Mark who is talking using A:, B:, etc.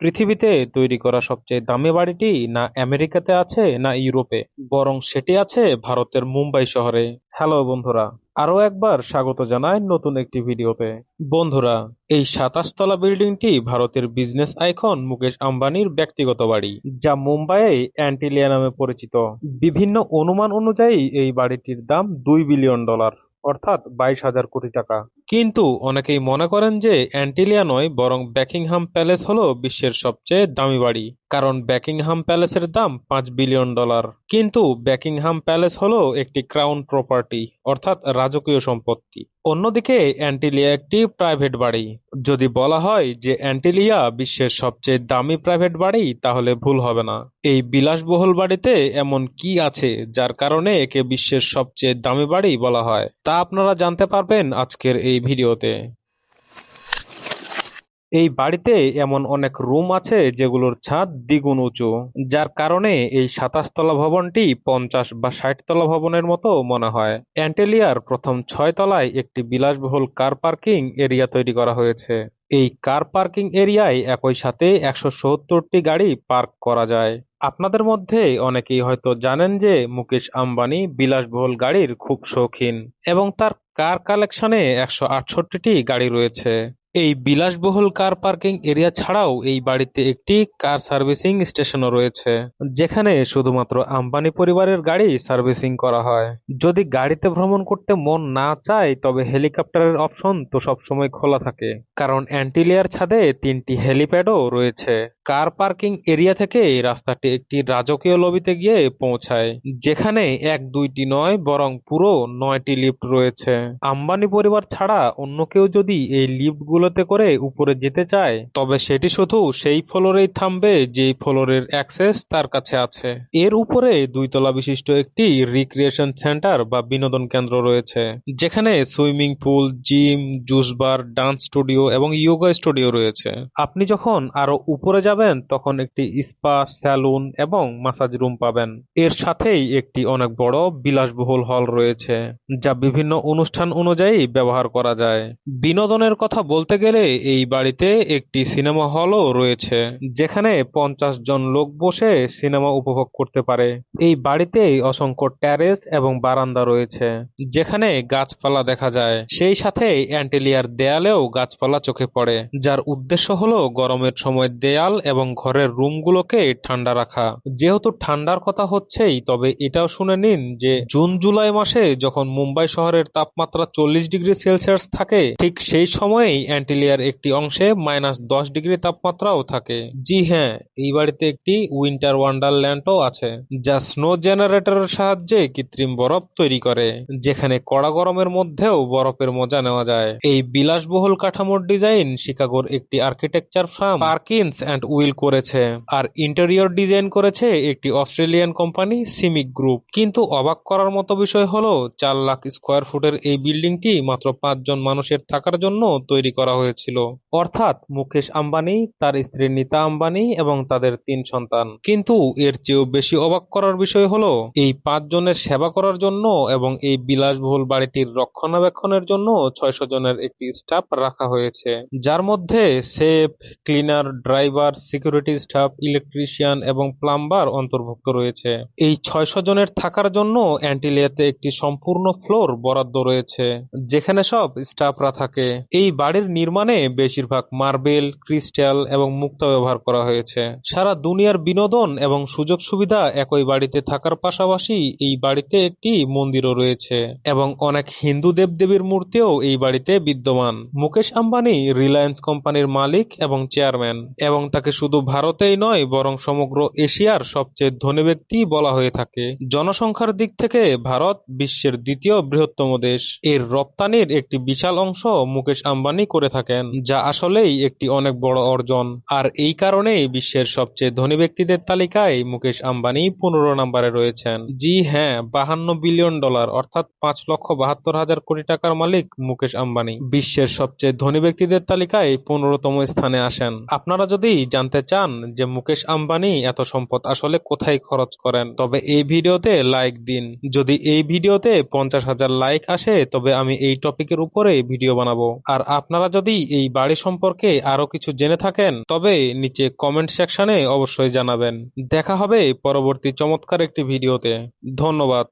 A: পৃথিবীতে তৈরি করা সবচেয়ে দামি বাড়িটি না আমেরিকাতে আছে না ইউরোপে, বরং সেটি আছে ভারতের মুম্বাই শহরে। হ্যালো বন্ধুরা, আরো একবার স্বাগত জানাই নতুন একটি ভিডিওতে। বন্ধুরা, এই 27 তলা বিল্ডিংটি ভারতের বিজনেস আইকন মুকেশ আম্বানির ব্যক্তিগত বাড়ি, যা মুম্বাইয়ে অ্যান্টিলিয়া নামে পরিচিত। বিভিন্ন অনুমান অনুযায়ী এই বাড়িটির দাম $2 বিলিয়ন, অর্থাৎ 22,000 কোটি টাকা। কিন্তু অনেকেই মনে করেন যে অ্যান্টিলিয়া নয়, বরং ব্যাকিংহাম প্যালেস হলো বিশ্বের সবচেয়ে দামি বাড়ি, কারণ ব্যাকিংহাম প্যালেসের দাম $5 বিলিয়ন। কিন্তু ব্যাকিংহাম প্যালেস হলো একটি ক্রাউন প্রপার্টি, অর্থাৎ রাজকীয় সম্পত্তি। অন্যদিকে অ্যান্টিলিয়া একটি প্রাইভেট বাড়ি। যদি বলা হয় যে অ্যান্টিলিয়া বিশ্বের সবচেয়ে দামি প্রাইভেট বাড়ি, তাহলে ভুল হবে না। এই বিলাসবহুল বাড়িতে এমন কি আছে যার কারণে একে বিশ্বের সবচেয়ে দামি বাড়ি বলা হয়, তা আপনারা জানতে পারবেন আজকের এই ভিডিওতে। এই বাড়িতে এমন অনেক রুম আছে যেগুলোর ছাদ দ্বিগুণ উঁচু, যার কারণে এই 27 তলা ভবনটি 50 বা 60 তলা ভবনের মতো মনে হয়। অ্যান্টেলিয়ার প্রথম 6 তলায় একটি বিলাসবহুল কার পার্কিং এরিয়া তৈরি করা হয়েছে। এই কার পার্কিং এরিয়ায় একই সাথে 170টি গাড়ি পার্ক করা যায়। আপনাদের মধ্যে অনেকেই হয়তো জানেন যে মুকেশ আম্বানি বিলাসবহুল গাড়ির খুব শৌখিন, এবং তার কার কালেকশনে 168টি গাড়ি রয়েছে। এই বিলাসবহুল কার পার্কিং এরিয়া ছাড়াও এই বাড়িতে একটি কার সার্ভিসিং স্টেশনও রয়েছে, যেখানে শুধুমাত্র আম্বানি পরিবারের গাড়ি সার্ভিসিং করা হয়। যদি গাড়িতে ভ্রমণ করতে মন না চায়, তবে হেলিকপ্টারের অপশন তো সবসময় খোলা থাকে, কারণ অ্যান্টিলিয়ার ছাদে 3টি হেলিপ্যাডও রয়েছে। কার পার্কিং এরিয়া থেকে এই রাস্তাটি একটি রাজকীয় লবিতে গিয়ে পৌঁছায়, যেখানে 1-2টি নয়, বরং পুরো 9টি লিফট রয়েছে। আম্বানি পরিবার ছাড়া অন্য কেউ যদি এই লিফটগুলোতে করে উপরে যেতে চায়, তবে সেটি শুধু সেই ফ্লোরেই থামবে যেই ফ্লোরের অ্যাক্সেস তার কাছে আছে। এর উপরে 2 তলা বিশিষ্ট একটি রিক্রিয়েশন সেন্টার বা বিনোদন কেন্দ্র রয়েছে, যেখানে swimming pool, gym, juice bar, dance studio এবং ইয়োগা স্টুডিও রয়েছে। আপনি যখন আরো উপরে যাবেন, তখন একটি স্পা, স্যালুন এবং মাসাজ রুম পাবেন। এর সাথেই একটি অনেক বড় বিলাসবহুল হল রয়েছে, যা বিভিন্ন অনুষ্ঠান অনুযায়ী ব্যবহার করা যায়। বিনোদনের কথা বলতে গেলে এই বাড়িতে একটি সিনেমা হলও রয়েছে, যেখানে 50 জন লোক বসে সিনেমা উপভোগ করতে পারে। এই বাড়িতেই অসংখ্য ট্যারেস এবং বারান্দা রয়েছে, যেখানে গাছপালা দেখা যায়। সেই সাথে অ্যান্টেলিয়ার দেয়ালেও গাছপালা চোখে পড়ে, যার উদ্দেশ্য হলো গরমের সময় দেয়াল এবং ঘরের রুমগুলোকে ঠান্ডা রাখা। যেহেতু ঠান্ডার কথা হচ্ছেই, তবে এটাও শুনে নিন যে জুন জুলাই মাসে যখন মুম্বাই শহরের তাপমাত্রা 40 ডিগ্রি সেলসিয়াস থাকে, ঠিক সেই সময়েই অ্যান্টিলিয়ার একটি অংশে -10 ডিগ্রি তাপমাত্রাও থাকে। জি হ্যাঁ, এই বাড়িতে একটি উইন্টার ওয়ান্ডারল্যান্ডও আছে, যা স্নো জেনারেটরের সাহায্যে কৃত্রিম বরফ তৈরি করে, যেখানে কড়া গরমের মধ্যেও বরফের মজা নেওয়া যায়। এই বিলাসবহুল কাঠামোর ডিজাইন শিকাগোর একটি architecture farm Perkins and will করেছে, আর ইন্টেরিয়র ডিজাইন করেছে একটি অস্ট্রেলিয়ান কোম্পানি সিমিক গ্রুপ। কিন্তু অবাক করার মতো বিষয় হলো, 4 লাখ স্কোয়ার ফুটের এই বিল্ডিংটি মাত্র 5 জন মানুষের থাকার জন্য তৈরি করা হয়েছিল, অর্থাৎ মুকেশ আম্বানি, তার স্ত্রী নীতা আম্বানি এবং তাদের 3 সন্তান। কিন্তু এর চেয়েও বেশি অবাক করার বিষয় হলো, এই 5 জনের সেবা করার জন্য এবং এই বিলাসবহুল বাড়িটির রক্ষণাবেক্ষণের জন্য 600 জনের একটি স্টাফ রাখা হয়েছে, যার মধ্যে chef, cleaner, driver, security staff, electrician এবং প্লাম্বার অন্তর্ভুক্ত রয়েছে। এই 600 জনের থাকার জন্য অ্যান্টিলিয়াতে একটি সম্পূর্ণ ফ্লোর বরাদ্দ রয়েছে, যেখানে সব স্টাফরা থাকে। এই বাড়ির নির্মাণে বেশিরভাগ মার্বেল, ক্রিস্টাল এবং মুক্তা ব্যবহার করা হয়েছে। সারা দুনিয়ার বিনোদন এবং সুযোগ সুবিধা একই বাড়িতে থাকার পাশাপাশি এই বাড়িতে একটি মন্দিরও রয়েছে, এবং অনেক হিন্দু দেবদেবীর মূর্তিও এই বাড়িতে বিদ্যমান। মুকেশ আম্বানি রিলায়েন্স কোম্পানির মালিক এবং চেয়ারম্যান, এবং তাকে শুধু ভারতেই নয়, বরং সমগ্র এশিয়ার সবচেয়ে ধনী ব্যক্তি বলা হয়ে থাকে। জনসংখ্যার দিক থেকে ভারত বিশ্বের দ্বিতীয় বৃহত্তম দেশ। এর রপ্তানির একটি বিশাল অংশ মুকেশ আম্বানি করে থাকেন, যা আসলেই একটি অনেক বড় অর্জন। আর এই কারণেই বিশ্বের সবচেয়ে ধনী ব্যক্তিদের তালিকায় মুকেশ আম্বানি 15 নম্বরে রয়েছেন। জি হ্যাঁ, $52 বিলিয়ন, অর্থাৎ 5,72,000 কোটি টাকার মালিক মুকেশ আম্বানি বিশ্বের সবচেয়ে ধনী ব্যক্তিদের তালিকায় 15তম স্থানে আসেন। আপনারা যদি জানতে চান যে মুকেশ আম্বানি এত সম্পদ আসলে কোথায় খরচ করেন, তবে এই ভিডিওতে লাইক দিন। যদি এই ভিডিওতে 50,000 লাইক আসে তবে আমি এই টপিকের উপরে ভিডিও বানাবো। আর আপনারা যদি এই বাড়ি সম্পর্কে আরো কিছু জেনে থাকেন তবে নিচে কমেন্ট সেকশনে অবশ্যই জানাবেন। দেখা হবে পরবর্তী চমৎকার একটি ভিডিওতে। ধন্যবাদ।